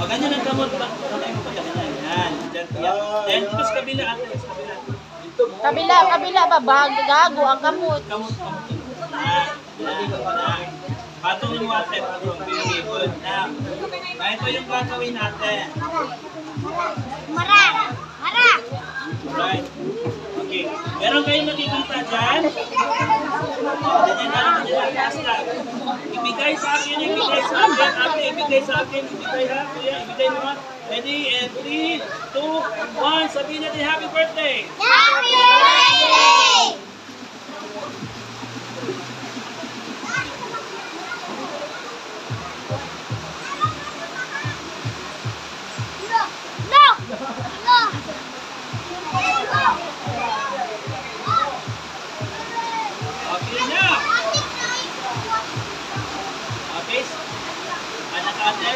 O, ganyan ang kamot. Kamay mo pa ganyan. Yan. Yan. Dito sa kabila ate. Sa kabila. Kabila ba? Gago ang kamot. Kamot. Yan. Patong yung water. Very good. Now, ito yung gagawin natin. Mara! Right. Okay. Meron kayong makikita dyan? Ganyan na. Hashtag. Ibigay sa akin. Ate, ibigay sa akin. Ibigay ha. Kuya, ibigay mo ha. Ready? And 3, 2, 1. Sabihin natin happy birthday. Happy birthday! Okay na. Okay. Anak ate.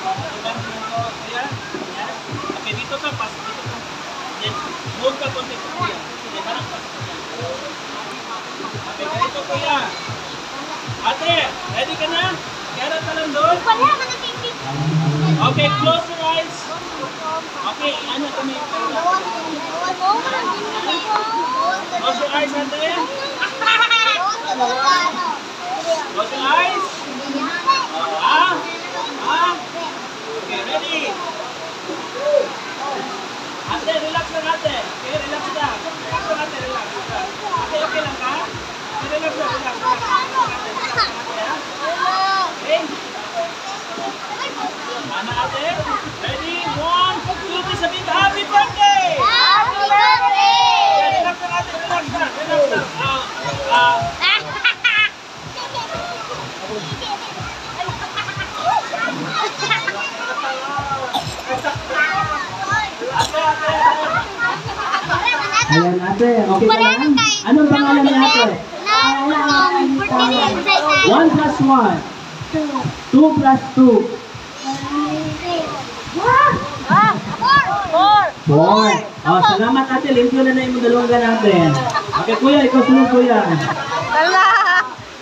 Tubang mo ko, kuya. Yan. Okay, dito ka. Pas dito ka. Yan. Move ka konti ko, kuya. Yan, parang pas ko yan. Okay, ganito kuya. Ate, ready ka na? Kaya ka lang doon? Okay, close your eyes. Okay, ano kami? Close your eyes, ate. Close your eyes. Okay, ready? Ate, relax lang ate. Okay, relax lang. Relax lang ate, relax. Ate, okay lang ka? Okay, relax lang, relax. Okay? Mana ate? Ready? 1, 2, 3, sabihin happy birthday! Happy birthday! Relax lang ate, relax lang. Relax lang. Ayan ate, okay ka lang? Anong pangalan ni ate? 1 plus 1. 2 plus 2. 4. Oh, salamat ate, limpyo na yung dalawang natin. Okay kuya, ikaw sunod kuya.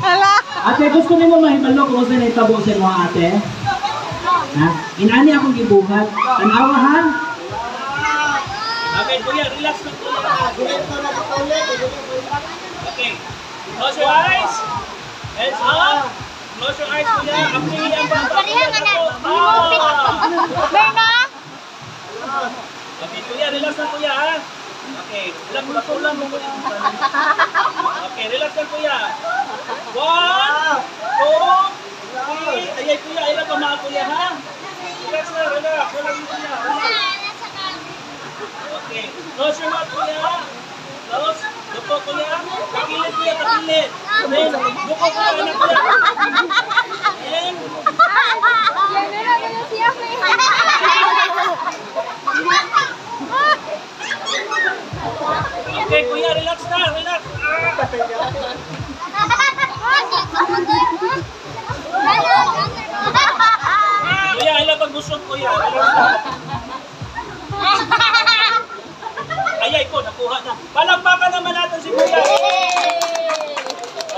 Hala. Ate, gusto niyo mahibalo kung saan itabo sa mga ate? Ha? Inani akong gibuhat. Tanawa ha? Okay, kuya, relax lang kuya. Okay. Close your eyes. Hands up. Close your eyes, kuya. Apili ang bata. Okay, kuya, relax lang kuya, ha? Okay, relax lang kuya. Okay, relax lang kuya. 1, 2, 3. Ayay kuya, ilan pa mga kuya, ha? Relax lang, relax. Relax lang kuya. Okay, close your mouth kuya. Close. Lupo kuya. Kakilid kuya, kakilid. Then, lupo kuya, anak kuya. Then, okay kuya, relax na, relax. Kuya, ilan pag gusto kuya. Relax na. Ayay ko, nakuha na. Palakpakan naman natin si kuya.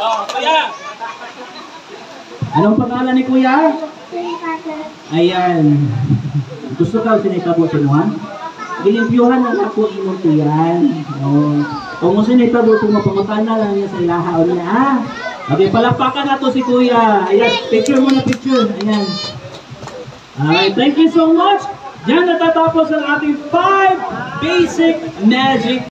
Oh, kuya. Anong pangalan ni kuya? Ayan. Gusto ka sinitabo sa mga? Gilimpyuhan na ako imong kuyan. Kung sinitabo sa mga pangutana lang niya sa ilaha o niya. Okay, palakpakan na to si kuya. Ayan, picture muna, picture. Ayan. Alright, thank you so much. Diyan natatapos ang ating 5 basic magic